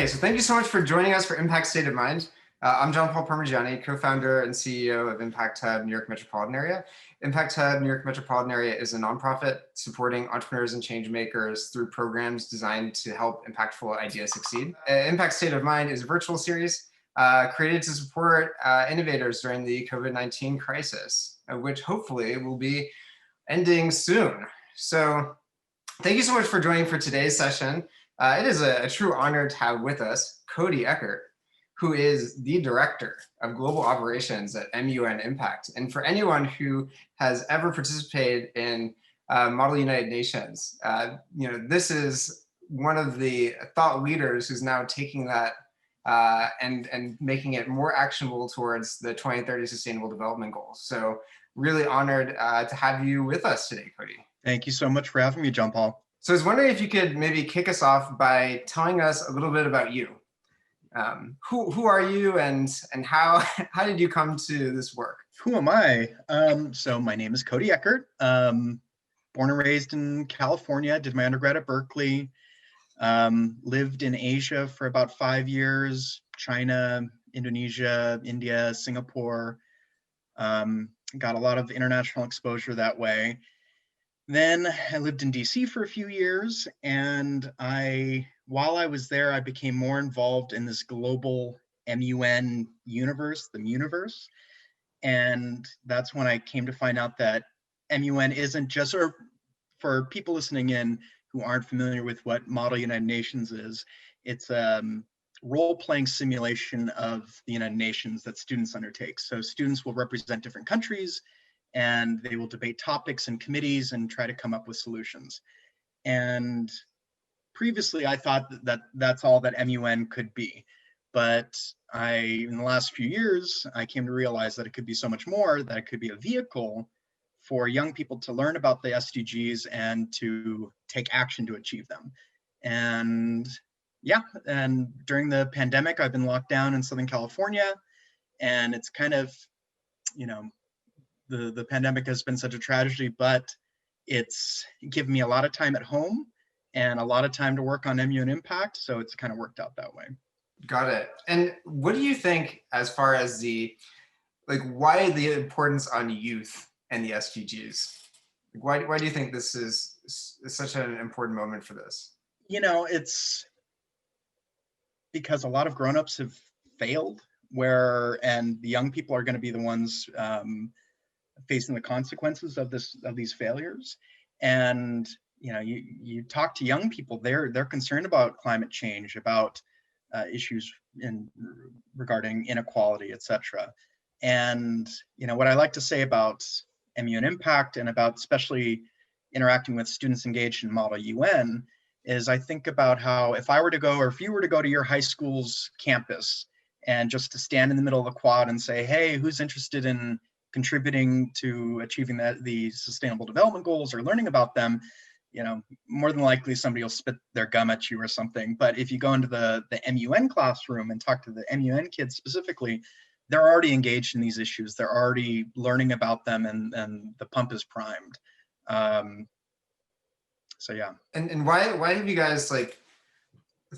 Okay, so thank you so much for joining us for Impact State of Mind. I'm John Paul Parmigiani, co-founder and CEO of Impact Hub New York Metropolitan Area. Impact Hub New York Metropolitan Area is a nonprofit supporting entrepreneurs and change makers through programs designed to help impactful ideas succeed. Impact State of Mind is a virtual series created to support innovators during the COVID-19 crisis, which hopefully will be ending soon. So thank you so much for joining for today's session. It is a true honor to have with us Cody Eckert, who is the Director of Global Operations at MUN Impact. And for anyone who has ever participated in Model United Nations, this is one of the thought leaders who's now taking that and making it more actionable towards the 2030 Sustainable Development Goals. So really honored to have you with us today, Cody. Thank you so much for having me, John Paul. So I was wondering if you could maybe kick us off by telling us a little bit about you. Who are you and how did you come to this work? Who am I? So my name is Cody Eckert. Born and raised in California, did my undergrad at Berkeley, lived in Asia for about 5 years, China, Indonesia, India, Singapore, got a lot of international exposure that way. Then I lived in DC for a few years, and while I was there, I became more involved in this global MUN universe, the Muniverse. And that's when I came to find out that MUN isn't just, or for people listening in who aren't familiar with what Model United Nations is, it's a role-playing simulation of the United Nations that students undertake. So students will represent different countries, and they will debate topics in committees and try to come up with solutions. And previously, I thought that that's all that MUN could be. But in the last few years, I came to realize that it could be so much more, that it could be a vehicle for young people to learn about the SDGs and to take action to achieve them. And yeah, and during the pandemic, I've been locked down in Southern California, and it's kind of, the pandemic has been such a tragedy, but it's given me a lot of time at home and a lot of time to work on MUN Impact. So it's kind of worked out that way. Got it. And what do you think as far as why the importance on youth and the SDGs? Why do you think this is such an important moment for this? It's because a lot of grownups have failed and the young people are going to be the ones facing the consequences of these failures. And you talk to young people, they're concerned about climate change, about issues regarding inequality, etc. And what I like to say about MUN Impact and about especially interacting with students engaged in Model UN is I think about how if you were to go to your high school's campus and just to stand in the middle of the quad and say, hey, who's interested in contributing to achieving the Sustainable Development Goals or learning about them, more than likely somebody will spit their gum at you or something. But if you go into the MUN classroom and talk to the MUN kids specifically, they're already engaged in these issues. They're already learning about them, and the pump is primed. So yeah. And why have you guys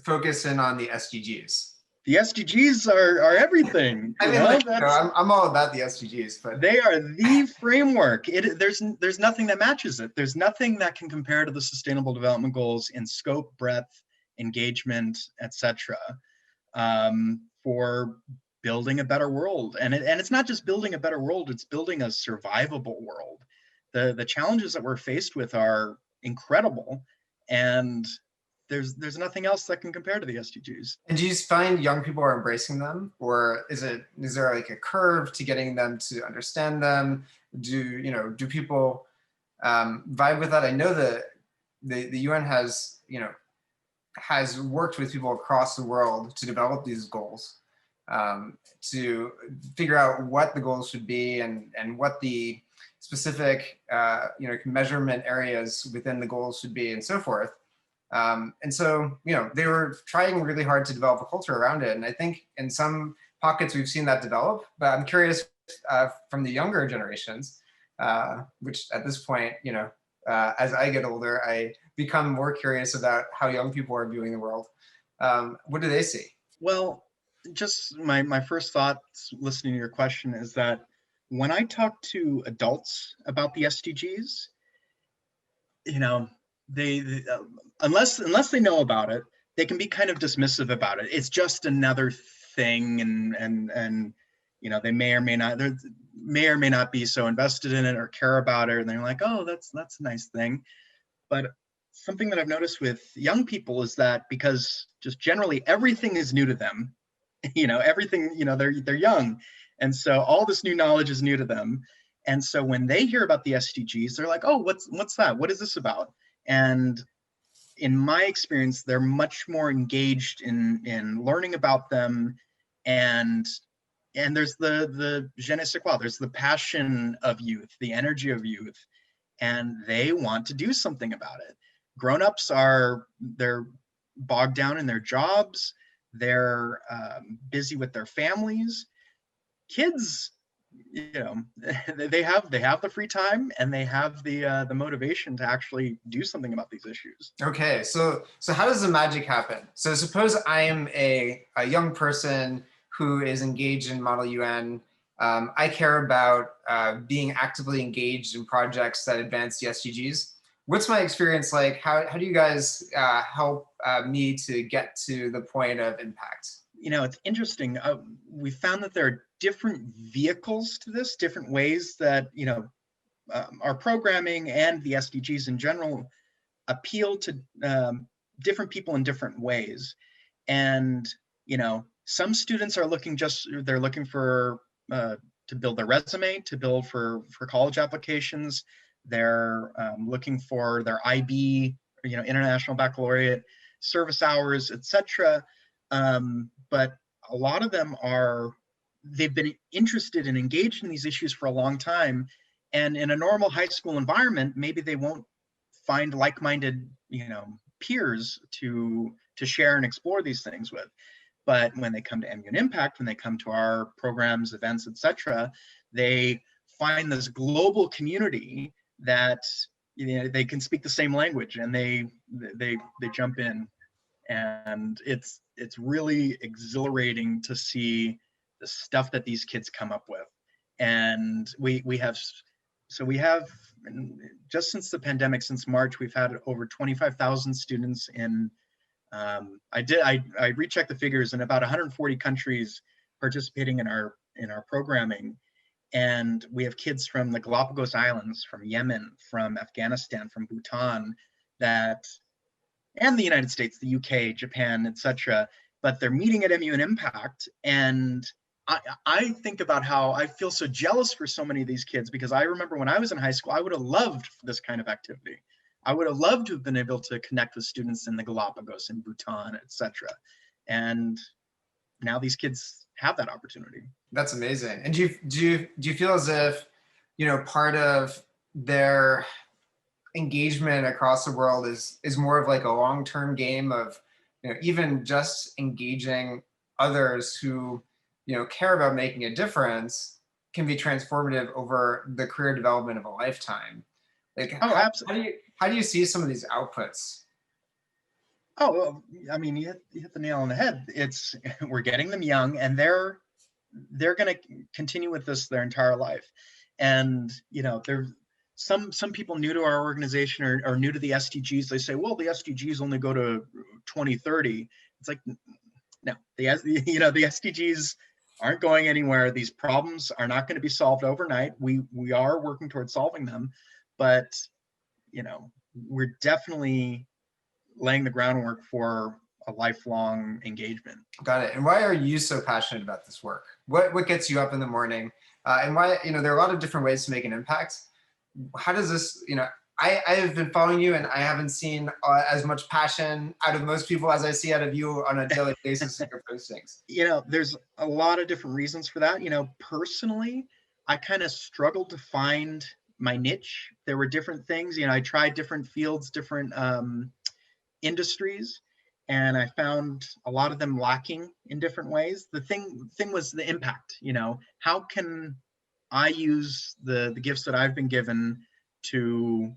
focus in on the SDGs? The SDGs are everything. I'm all about the SDGs, but they are the framework. There's nothing that matches it. There's nothing that can compare to the Sustainable Development Goals in scope, breadth, engagement, etc. For building a better world. And it's not just building a better world, it's building a survivable world. The challenges that we're faced with are incredible, and there's nothing else that can compare to the SDGs. And do you find young people are embracing them, or is there a curve to getting them to understand them? Do people vibe with that? I know that the UN has worked with people across the world to develop these goals, to figure out what the goals should be and what the specific measurement areas within the goals should be and so forth. And so, they were trying really hard to develop a culture around it. And I think in some pockets we've seen that develop, but I'm curious from the younger generations, which at this point, as I get older, I become more curious about how young people are viewing the world. What do they see? Well, just my first thoughts listening to your question is that when I talk to adults about the SDGs, you know, they unless they know about it, they can be kind of dismissive about it. It's just another thing, and you know, they may or may not be so invested in it or care about it, and they're like, oh, that's a nice thing. But something that I've noticed with young people is that because just generally everything is new to them, everything, they're young, and so all this new knowledge is new to them. And so when they hear about the SDGs, they're like, oh, what's that? What is this about? And in my experience, they're much more engaged in learning about them, and there's the je ne sais quoi, there's the passion of youth, the energy of youth, and they want to do something about it. Grown-ups they're bogged down in their jobs, they're busy with their families. Kids, they have the free time, and they have the motivation to actually do something about these issues. Okay, so how does the magic happen? So suppose I am a young person who is engaged in Model UN. I care about being actively engaged in projects that advance the SDGs. What's my experience like? How do you guys help me to get to the point of impact? It's interesting. We found that there are different vehicles to this, different ways that, our programming and the SDGs in general appeal to different people in different ways. And, some students are looking for to build their resume, to build for college applications. They're looking for their IB, International Baccalaureate, service hours, etc. But a lot of them they've been interested and engaged in these issues for a long time. And in a normal high school environment, maybe they won't find like-minded, peers to share and explore these things with. But when they come to MUN Impact, when they come to our programs, events, etc., they find this global community that they can speak the same language, and they jump in, and it's really exhilarating to see the stuff that these kids come up with. And we have just since the pandemic, since March, we've had over 25,000 students in I rechecked the figures, in about 140 countries participating in our programming. And we have kids from the Galapagos Islands, from Yemen, from Afghanistan, from Bhutan, and the United States, the UK, Japan, etc. But they're meeting at MUN Impact, and I think about how I feel so jealous for so many of these kids, because I remember when I was in high school, I would have loved this kind of activity. I would have loved to have been able to connect with students in the Galapagos, in Bhutan, etc. And now these kids have that opportunity. That's amazing. And do you feel as if, part of their engagement across the world is more of like a long-term game of, even just engaging others who, care about making a difference, can be transformative over the career development of a lifetime? Like, absolutely. How do you see some of these outputs? Oh, well, I mean, you hit the nail on the head. We're getting them young, and they're going to continue with this their entire life. And there's some people new to our organization or new to the SDGs. They say, well, the SDGs only go to 2030. It's like, no, the SDGs aren't going anywhere. These problems are not going to be solved overnight. We are working towards solving them, but we're definitely laying the groundwork for a lifelong engagement. Got it. And why are you so passionate about this work? What gets you up in the morning? And why, there are a lot of different ways to make an impact. How does this, I have been following you, and I haven't seen as much passion out of most people as I see out of you on a daily basis in your postings. There's a lot of different reasons for that. Personally, I kind of struggled to find my niche. There were different things. I tried different fields, different industries, and I found a lot of them lacking in different ways. The thing was the impact. How can I use the gifts that I've been given to,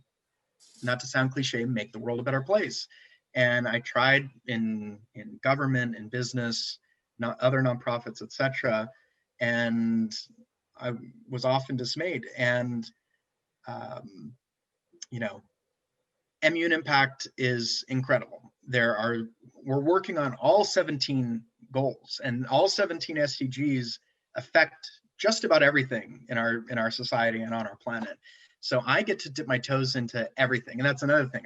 not to sound cliche, make the world a better place? And I tried in government and business, not other nonprofits, etc. And I was often dismayed. And you know, MUN Impact is incredible. We're working on all 17 goals, and all 17 SDGs affect just about everything in our society and on our planet. So I get to dip my toes into everything, and that's another thing.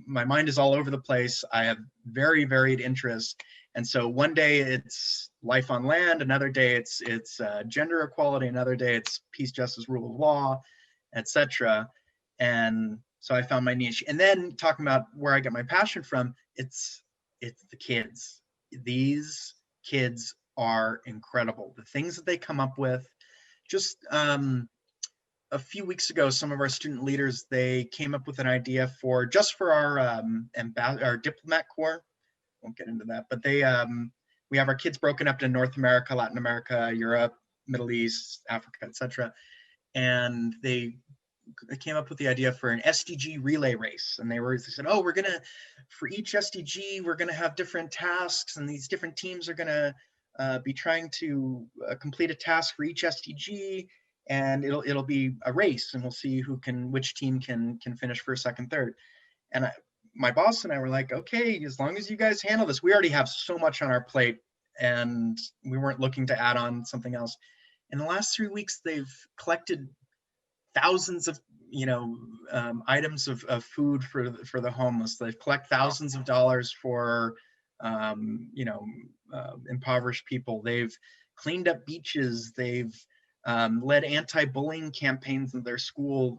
My mind is all over the place. I have very varied interests, and so one day it's life on land, another day it's gender equality, another day it's peace, justice, rule of law, etc. And so I found my niche. And then talking about where I get my passion from, it's the kids. These kids are incredible. The things that they come up with. Just a few weeks ago, some of our student leaders, they came up with an idea for our diplomat corps. Won't get into that, but we have our kids broken up to North America, Latin America, Europe, Middle East, Africa, etc. And they came up with the idea for an SDG relay race. And they said, oh, for each SDG, we're gonna have different tasks, and these different teams are gonna be trying to complete a task for each SDG, and it'll be a race, and we'll see which team can finish first, second, third. And my boss and I were like, okay, as long as you guys handle this, we already have so much on our plate, and we weren't looking to add on something else. In the last 3 weeks, they've collected thousands of items of food for the homeless. They've collected thousands of dollars for impoverished people. They've cleaned up beaches. They've led anti-bullying campaigns in their school.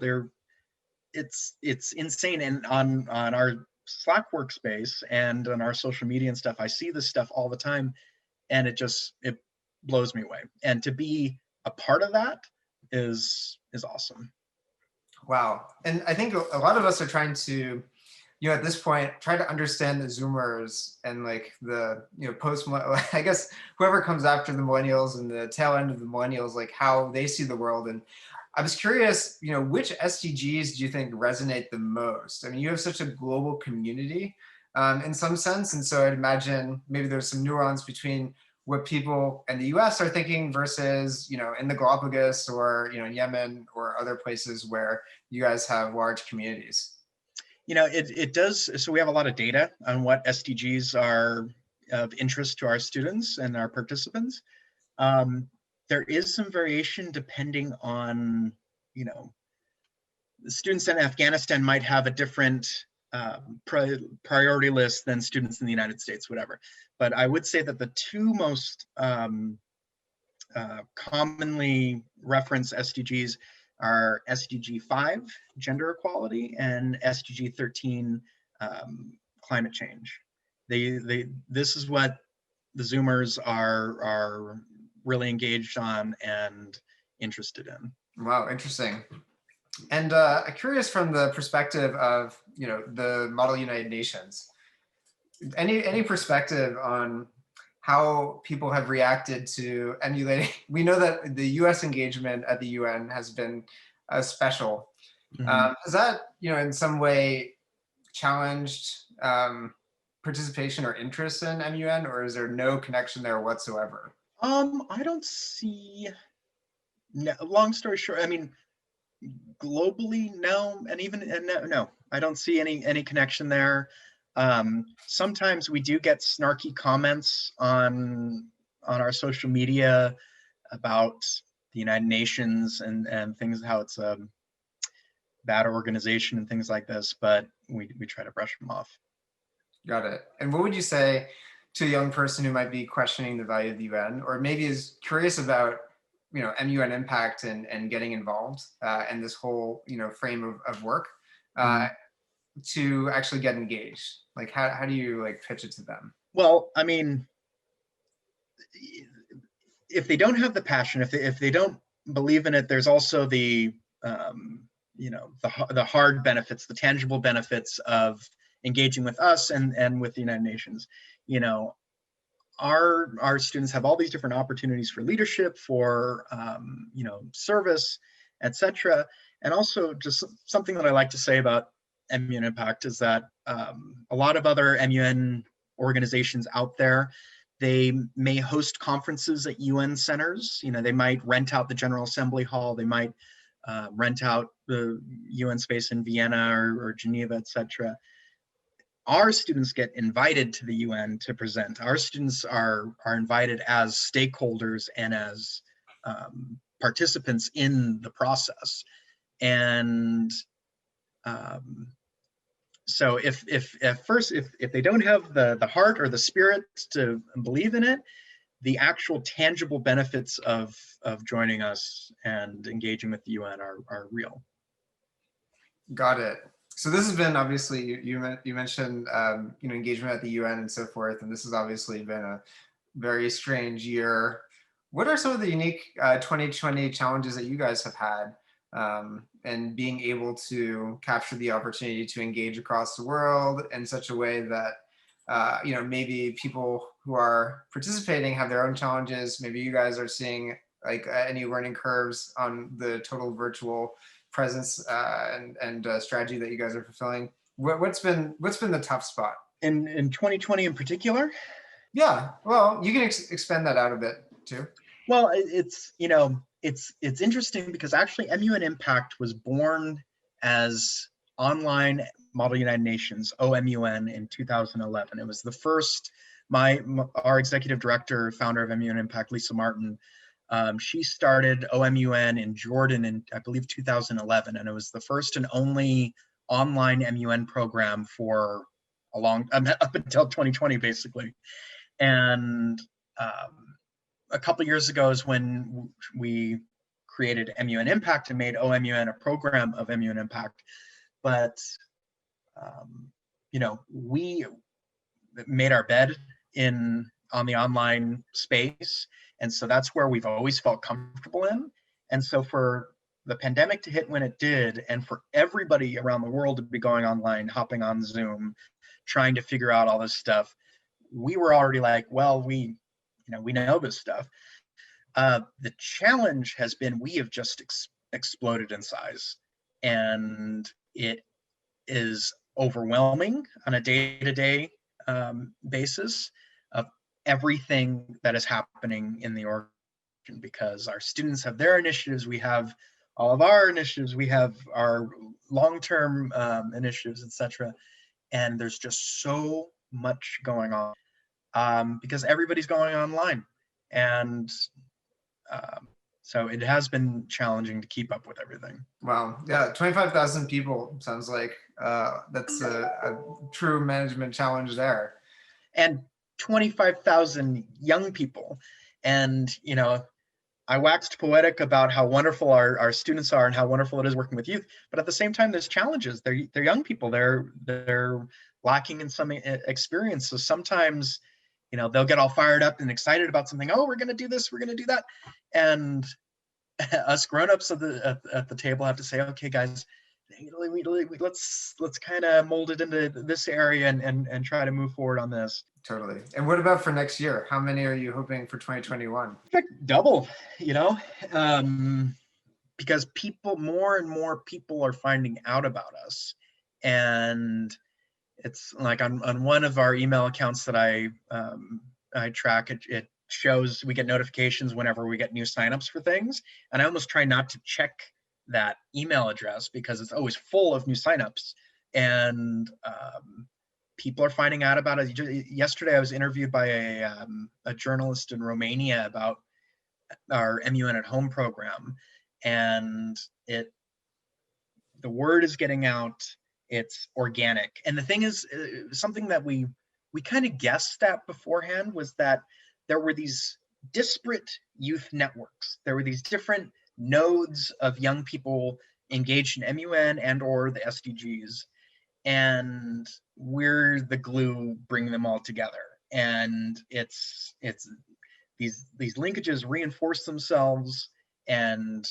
It's insane. And on our Slack workspace and on our social media and stuff, I see this stuff all the time, and it blows me away. And to be a part of that is awesome. Wow. And I think a lot of us are trying to, at this point, try to understand the Zoomers and like the, I guess whoever comes after the millennials and the tail end of the millennials, like how they see the world. And I was curious, which SDGs do you think resonate the most? I mean, you have such a global community in some sense. And so I'd imagine maybe there's some nuance between what people in the US are thinking versus, in the Galapagos or, in Yemen or other places where you guys have large communities. It does. So we have a lot of data on what SDGs are of interest to our students and our participants. There is some variation depending on, the students in Afghanistan might have a different priority list than students in the United States, whatever. But I would say that the two most commonly referenced SDGs are SDG 5, gender equality, and SDG 13, climate change. This is what the Zoomers are really engaged on and interested in. Wow, interesting. And curious from the perspective of the Model United Nations, any perspective on how people have reacted to emulating? We know that the U.S. engagement at the UN has been special. Mm-hmm. Has that in some way challenged participation or interest in MUN, or is there no connection there whatsoever? I don't see. No, long story short, I mean, globally, no, and even no, I don't see any connection there. Sometimes we do get snarky comments on our social media about the United Nations and things, how it's a bad organization and things like this, but we try to brush them off. Got it. And what would you say to a young person who might be questioning the value of the UN, or maybe is curious about MUN Impact and getting involved in this whole frame of work to actually get engaged? Like how do you pitch it to them? Well, I mean, if they don't have the passion, if they don't believe in it, there's also the the hard benefits, the tangible benefits of engaging with us and with the United Nations. Our students have all these different opportunities for leadership, for service, etc. And also, just something that I like to say about MUN Impact is that a lot of other MUN organizations out there, they may host conferences at UN centers. You know, they might rent out the General Assembly Hall, they might rent out the UN space in Vienna or Geneva, etc. Our students get invited to the UN to present. Our students are invited as stakeholders and as participants in the process. And so if they don't have the heart or the spirit to believe in it, the actual tangible benefits of joining us and engaging with the UN are real. Got it. So this has been obviously, you mentioned engagement at the UN and so forth, and this has obviously been a very strange year. What are some of the unique 2020 challenges that you guys have had, and being able to capture the opportunity to engage across the world in such a way that maybe people who are participating have their own challenges. Maybe you guys are seeing like any learning curves on the total virtual presence and strategy that you guys are fulfilling. What's been the tough spot in 2020 in particular? Yeah, well, you can expand that out a bit too. Well, it's interesting because actually MUN Impact was born as online Model United Nations, OMUN, in 2011. It was the first, our executive director, founder of MUN Impact, Lisa Martin, she started OMUN in Jordan in, I believe, 2011, and it was the first and only online MUN program for a long, up until 2020, basically. And a couple years ago is when we created MUN Impact and made OMUN a program of MUN Impact. But we made our bed on the online space, and so that's where we've always felt comfortable in. And so for the pandemic to hit when it did, and for everybody around the world to be going online, hopping on Zoom, trying to figure out all this stuff, we were already like, well, we know this stuff. The challenge has been we have just exploded in size, and it is overwhelming on a day-to-day basis of everything that is happening in the organization, because our students have their initiatives, we have all of our initiatives, we have our long-term initiatives, etc. And there's just so much going on because everybody's going online. And so it has been challenging to keep up with everything. Wow, yeah, 25,000 people sounds like that's a true management challenge there. And 25,000 young people. And, I waxed poetic about how wonderful our students are and how wonderful it is working with youth. But at the same time, there's challenges. They're young people. They're lacking in some experience. So sometimes, they'll get all fired up and excited about something. Oh, we're going to do this. We're going to do that. And us grown-ups at the table have to say, okay, guys, let's kind of mold it into this area and try to move forward on this. Totally. And what about for next year? How many are you hoping for 2021? In fact, double, because more and more people are finding out about us. And it's like on one of our email accounts that I track, it shows we get notifications whenever we get new signups for things. And I almost try not to check that email address because it's always full of new signups. And people are finding out about it. Yesterday, I was interviewed by a journalist in Romania about our MUN at Home program, and the word is getting out. It's organic, and the thing is, something that we kind of guessed at beforehand was that there were these disparate youth networks. There were these different nodes of young people engaged in MUN and or the SDGs. And we're the glue bringing them all together. And it's these linkages reinforce themselves, and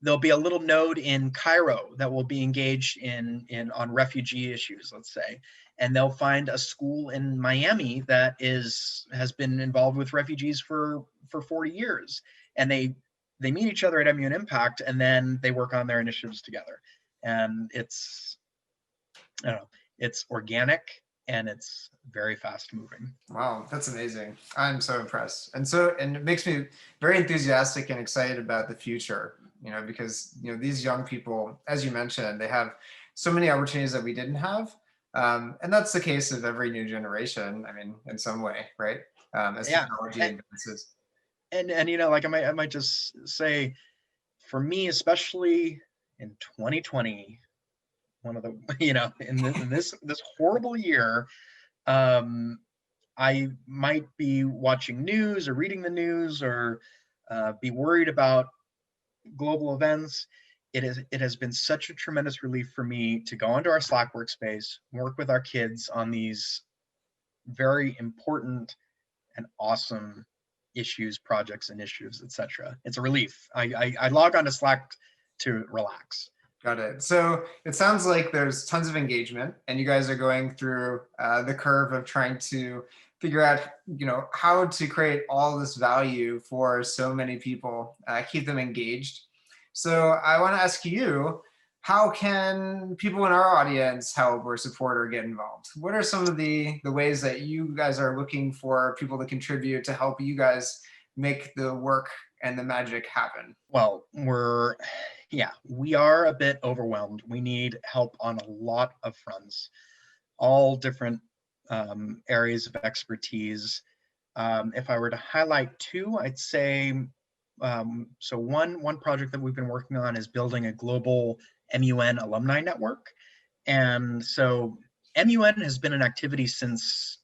there'll be a little node in Cairo that will be engaged on refugee issues, let's say, and they'll find a school in Miami that has been involved with refugees for 40 years, and they meet each other at MUN Impact, and then they work on their initiatives together. And it's I don't know, it's organic and it's very fast moving. Wow, that's amazing. I'm so impressed. And it makes me very enthusiastic and excited about the future, because, these young people, as you mentioned, they have so many opportunities that we didn't have. And that's the case of every new generation, I mean, in some way, right? As Yeah. technology advances. And like I might just say, for me, especially in 2020, one of the in this horrible year, I might be watching news or reading the news or be worried about global events. It has been such a tremendous relief for me to go into our Slack workspace, work with our kids on these very important and awesome issues, projects, initiatives, etc. It's a relief. I log on to Slack to relax. Got it. So it sounds like there's tons of engagement, and you guys are going through the curve of trying to figure out, how to create all this value for so many people, keep them engaged. So I want to ask you, how can people in our audience help or support or get involved? What are some of the ways that you guys are looking for people to contribute to help you guys make the work and the magic happen? Well, we are a bit overwhelmed. We need help on a lot of fronts, all different areas of expertise. If I were to highlight two, I'd say, so one project that we've been working on is building a global MUN alumni network. And so MUN has been an activity since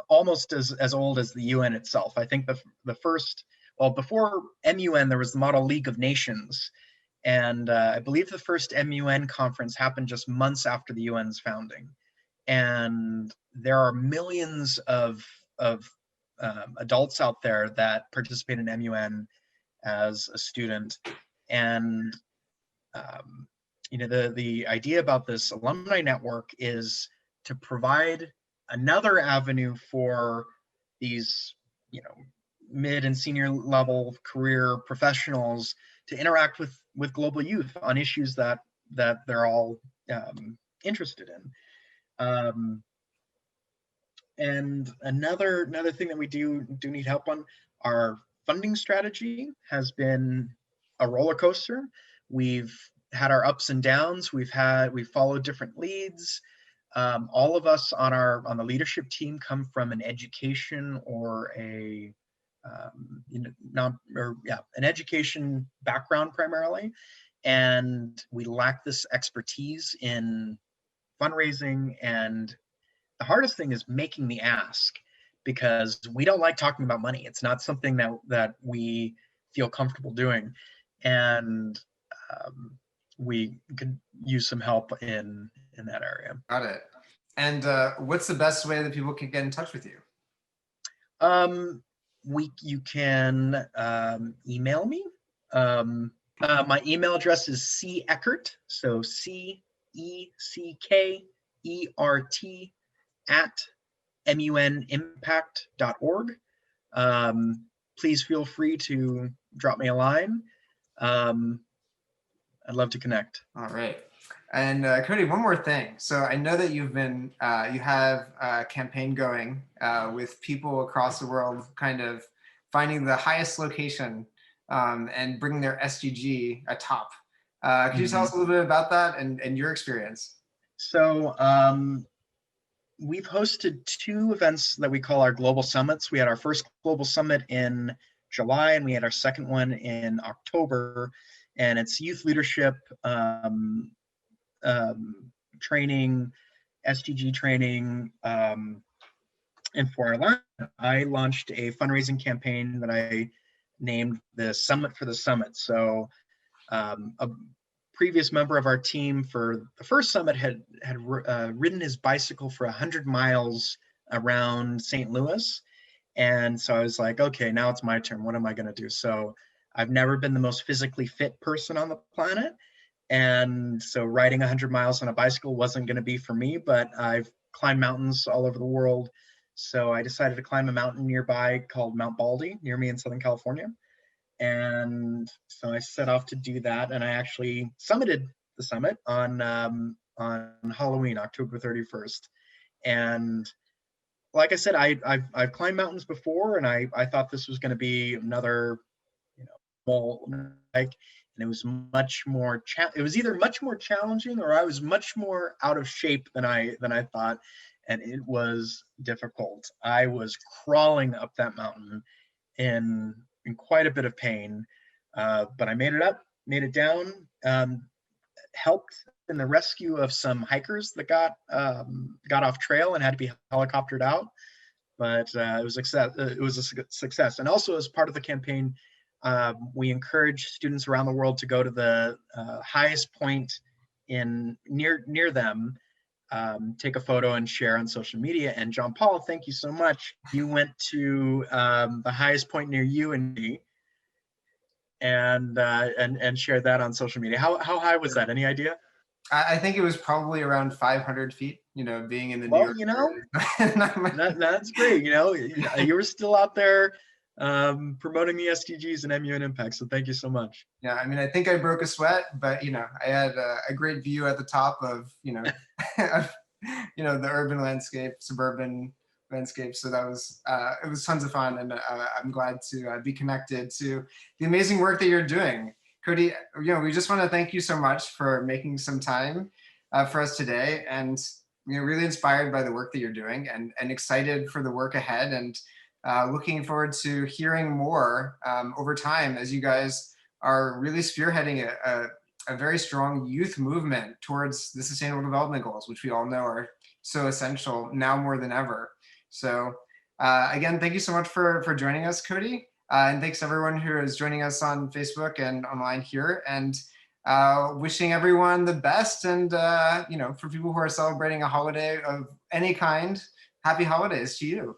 almost as old as the UN itself. I think the first, well, before MUN, there was the Model League of Nations. And I believe the first MUN conference happened just months after the UN's founding. And there are millions of adults out there that participate in MUN as a student. And the idea about this alumni network is to provide another avenue for these mid and senior level career professionals to interact with global youth on issues that they're all interested in. And another thing that we do need help on, our funding strategy has been a roller coaster. We've had our ups and downs. We've followed different leads. All of us on the leadership team come from an education or an education background primarily, and we lack this expertise in fundraising. And the hardest thing is making the ask, because we don't like talking about money. It's not something that we feel comfortable doing, and we could use some help in that area. Got it. And what's the best way that people can get in touch with you? You can email me. My email address is ceckert, so CECKERT @MUNimpact.org. Please feel free to drop me a line. I'd love to connect. All right. And Cody, one more thing. So I know that you have a campaign going with people across the world, kind of finding the highest location and bringing their SDG atop. Could you tell us a little bit about that and your experience? So we've hosted two events that we call our global summits. We had our first global summit in July, and we had our second one in October. And it's youth leadership training, SDG training. And for I launched a fundraising campaign that I named the Summit for the Summit. So a previous member of our team for the first summit had ridden his bicycle for 100 miles around St. Louis. And so I was like, okay, now it's my turn. What am I going to do? So I've never been the most physically fit person on the planet. And so riding 100 miles on a bicycle wasn't going to be for me, but I've climbed mountains all over the world. So I decided to climb a mountain nearby called Mount Baldy, near me in Southern California. And so I set off to do that. And I actually summited the summit on on Halloween, October 31st. And like I said, I've climbed mountains before, and I thought this was going to be another, small hike, and it was much more. It was either much more challenging, or I was much more out of shape than I thought, and it was difficult. I was crawling up that mountain in quite a bit of pain, but I made it up, made it down. Helped in the rescue of some hikers that got off trail and had to be helicoptered out. But it was a success. And also, as part of the campaign, we encourage students around the world to go to the highest point near them, take a photo and share on social media. And John Paul, thank you so much. You went to the highest point near you and me, and shared that on social media. How high was that? Any idea? I think it was probably around 500 feet, being in the New Well, York. that's great. You were still out there promoting the SDGs and MUN Impact. So thank you so much. Yeah, I mean, I think I broke a sweat, but I had a great view at the top of of, the urban landscape, suburban landscape. So that was it was tons of fun, and I'm glad to be connected to the amazing work that you're doing. Cody, we just want to thank you so much for making some time for us today, and really inspired by the work that you're doing, and excited for the work ahead, and looking forward to hearing more over time as you guys are really spearheading a very strong youth movement towards the Sustainable Development Goals, which we all know are so essential now more than ever. So again, thank you so much for joining us, Cody. And thanks everyone who is joining us on Facebook and online here, and wishing everyone the best. And for people who are celebrating a holiday of any kind, happy holidays to you.